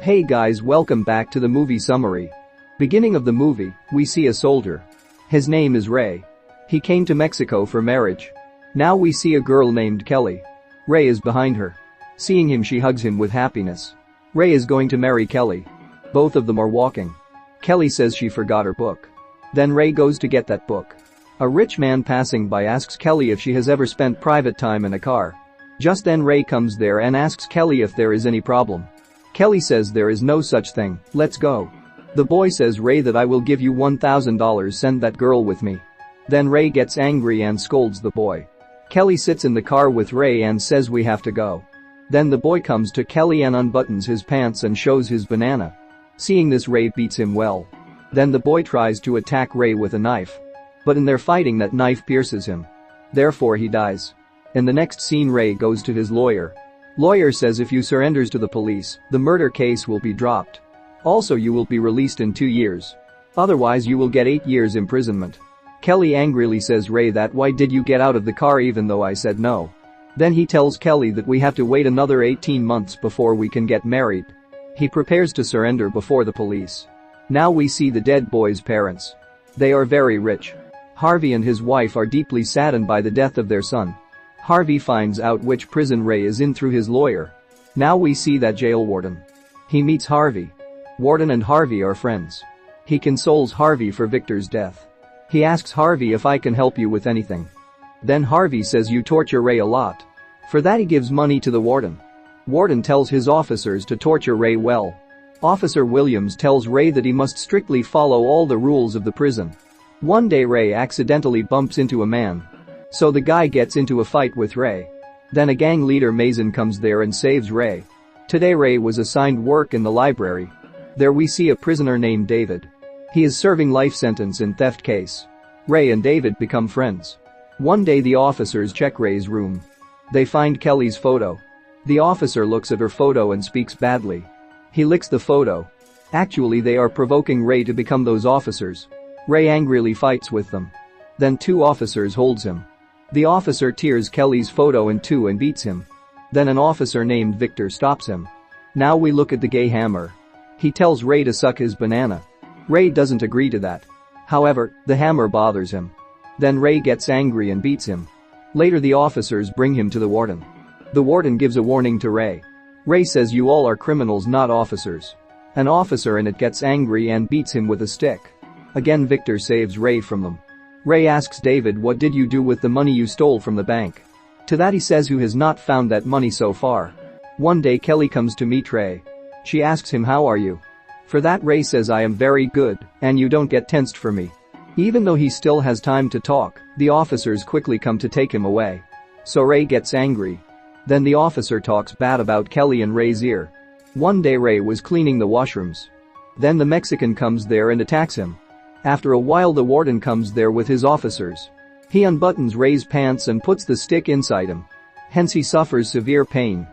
Hey guys, welcome back to the movie summary. Beginning of the movie, we see a soldier. His name is Ray. He came to Mexico for marriage. Now we see a girl named Kelly. Ray is behind her. Seeing him, she hugs him with happiness. Ray is going to marry Kelly. Both of them are walking. Kelly says she forgot her book. Then Ray goes to get that book. A rich man passing by asks Kelly if she has ever spent private time in a car. Just then Ray comes there and asks Kelly if there is any problem. Kelly says there is no such thing, let's go. The boy says, Ray, that I will give you $1,000, send that girl with me. Then Ray gets angry and scolds the boy. Kelly sits in the car with Ray and says we have to go. Then the boy comes to Kelly and unbuttons his pants and shows his banana. Seeing this, Ray beats him well. Then the boy tries to attack Ray with a knife. But in their fighting, that knife pierces him. Therefore he dies. In the next scene, Ray goes to his lawyer. Lawyer says if you surrenders to the police, the murder case will be dropped. Also, you will be released in 2 years. Otherwise you will get 8 years imprisonment. Kelly angrily says Ray that why did you get out of the car even though I said no? Then he tells Kelly that we have to wait another 18 months before we can get married. He prepares to surrender before the police. Now we see the dead boy's parents. They are very rich. Harvey and his wife are deeply saddened by the death of their son. Harvey finds out which prison Ray is in through his lawyer. Now we see that jail warden. He meets Harvey. Warden and Harvey are friends. He consoles Harvey for Victor's death. He asks Harvey if I can help you with anything. Then Harvey says you torture Ray a lot. For that he gives money to the warden. Warden tells his officers to torture Ray well. Officer Williams tells Ray that he must strictly follow all the rules of the prison. One day Ray accidentally bumps into a man. So the guy gets into a fight with Ray. Then a gang leader Mason comes there and saves Ray. Today Ray was assigned work in the library. There we see a prisoner named David. He is serving life sentence in theft case. Ray and David become friends. One day the officers check Ray's room. They find Kelly's photo. The officer looks at her photo and speaks badly. He licks the photo. Actually, they are provoking Ray to become those officers. Ray angrily fights with them. Then 2 officers holds him. The officer tears Kelly's photo in 2 and beats him. Then an officer named Victor stops him. Now we look at the gay hammer. He tells Ray to suck his banana. Ray doesn't agree to that. However, the hammer bothers him. Then Ray gets angry and beats him. Later the officers bring him to the warden. The warden gives a warning to Ray. Ray says you all are criminals, not officers. An officer in it gets angry and beats him with a stick. Again Victor saves Ray from them. Ray asks David, what did you do with the money you stole from the bank? To that he says who has not found that money so far. One day Kelly comes to meet Ray. She asks him, how are you? For that Ray says I am very good, and you don't get tensed for me. Even though he still has time to talk, the officers quickly come to take him away. So Ray gets angry. Then the officer talks bad about Kelly in Ray's ear. One day Ray was cleaning the washrooms. Then the Mexican comes there and attacks him. After a while the warden comes there with his officers. He unbuttons Ray's pants and puts the stick inside him. Hence he suffers severe pain.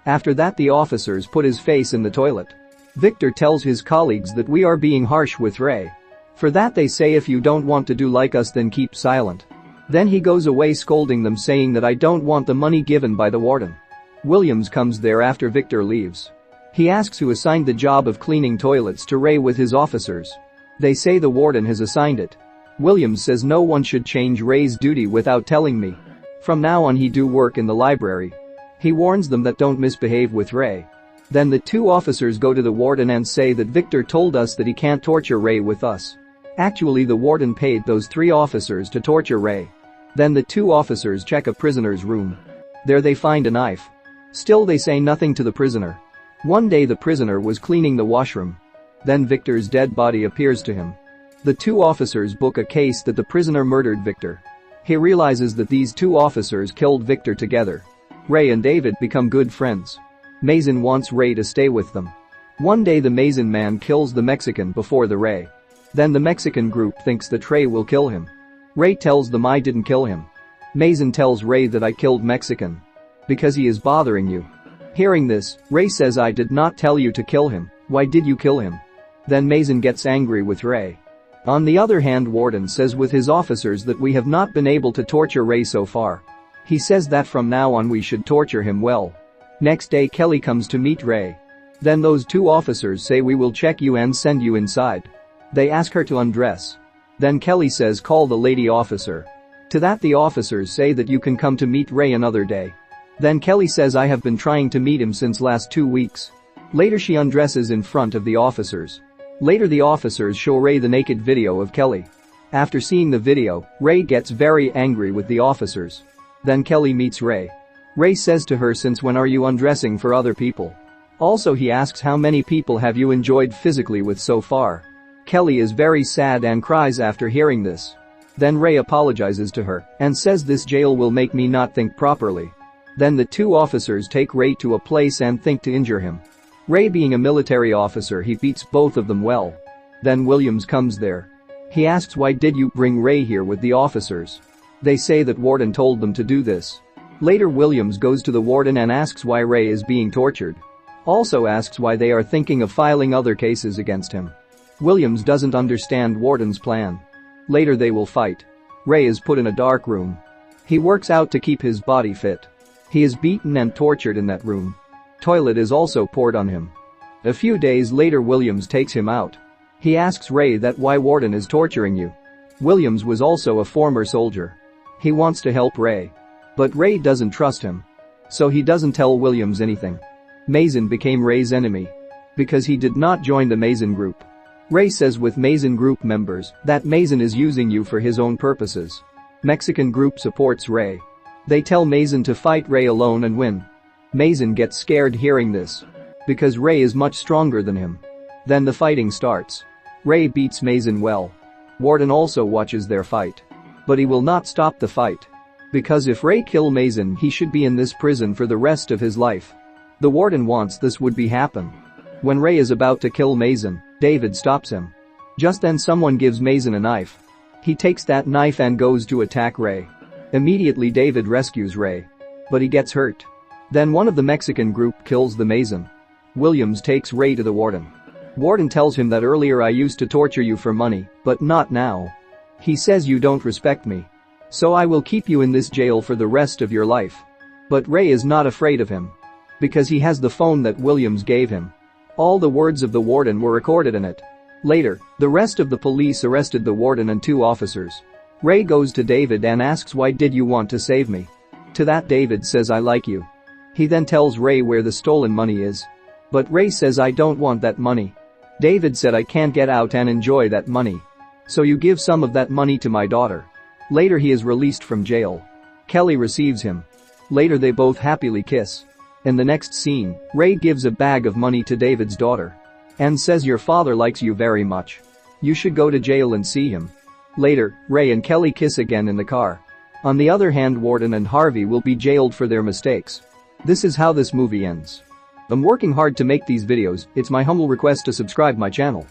After that the officers put his face in the toilet. Victor tells his colleagues that we are being harsh with Ray. For that they say if you don't want to do like us then keep silent. Then he goes away scolding them, saying that I don't want the money given by the warden. Williams comes there after Victor leaves. He asks who assigned the job of cleaning toilets to Ray with his officers. They say the warden has assigned it. Williams says no one should change Ray's duty without telling me. From now on he do work in the library. He warns them that don't misbehave with Ray. Then the 2 officers go to the warden and say that Victor told us that he can't torture Ray with us. Actually the warden paid those 3 officers to torture Ray. Then the 2 officers check a prisoner's room. There they find a knife. Still they say nothing to the prisoner. One day the prisoner was cleaning the washroom. Then Victor's dead body appears to him. The 2 officers book a case that the prisoner murdered Victor. He realizes that these 2 officers killed Victor together. Ray and David become good friends. Mason wants Ray to stay with them. One day the Mason man kills the Mexican before the Ray. Then the Mexican group thinks that Ray will kill him. Ray tells them I didn't kill him. Mason tells Ray that I killed Mexican. Because he is bothering you. Hearing this, Ray says I did not tell you to kill him, why did you kill him? Then Mason gets angry with Ray. On the other hand, warden says with his officers that we have not been able to torture Ray so far. He says that from now on we should torture him well. Next day Kelly comes to meet Ray. Then those two officers say we will check you and send you inside. They ask her to undress. Then Kelly says call the lady officer. To that the officers say that you can come to meet Ray another day. Then Kelly says I have been trying to meet him since last 2 weeks. Later she undresses in front of the officers. Later the officers show Ray the naked video of Kelly. After seeing the video, Ray gets very angry with the officers. Then Kelly meets Ray. Ray says to her since when are you undressing for other people? Also he asks how many people have you enjoyed physically with so far? Kelly is very sad and cries after hearing this. Then Ray apologizes to her and says this jail will make me not think properly. Then the two officers take Ray to a place and think to injure him. Ray being a military officer he beats both of them well. Then Williams comes there. He asks why did you bring Ray here with the officers? They say that Warden told them to do this. Later Williams goes to the warden and asks why Ray is being tortured. Also asks why they are thinking of filing other cases against him. Williams doesn't understand Warden's plan. Later they will fight. Ray is put in a dark room. He works out to keep his body fit. He is beaten and tortured in that room. Toilet is also poured on him. A few days later Williams takes him out. He asks Ray that why Warden is torturing you. Williams was also a former soldier. He wants to help Ray. But Ray doesn't trust him. So he doesn't tell Williams anything. Mason became Ray's enemy. Because he did not join the Mason group. Ray says with Mason group members that Mason is using you for his own purposes. Mexican group supports Ray. They tell Mason to fight Ray alone and win. Mason gets scared hearing this. Because Ray is much stronger than him. Then the fighting starts. Ray beats Mason well. Warden also watches their fight. But he will not stop the fight. Because if Ray kill Mason he should be in this prison for the rest of his life. The warden wants this would be happen. When Ray is about to kill Mason, David stops him. Just then someone gives Mason a knife. He takes that knife and goes to attack Ray. Immediately David rescues Ray. But he gets hurt. Then one of the Mexican group kills the Mason. Williams takes Ray to the warden. Warden tells him that earlier I used to torture you for money, but not now. He says you don't respect me. So I will keep you in this jail for the rest of your life. But Ray is not afraid of him. Because he has the phone that Williams gave him. All the words of the warden were recorded in it. Later, the rest of the police arrested the warden and two officers. Ray goes to David and asks why did you want to save me? To that David says I like you. He then tells Ray where the stolen money is. But Ray says I don't want that money. David said I can't get out and enjoy that money. So you give some of that money to my daughter. Later he is released from jail. Kelly receives him. Later they both happily kiss. In the next scene, Ray gives a bag of money to David's daughter. And says your father likes you very much. You should go to jail and see him. Later, Ray and Kelly kiss again in the car. On the other hand Warden and Harvey will be jailed for their mistakes. This is how this movie ends. I'm working hard to make these videos, it's my humble request to subscribe my channel.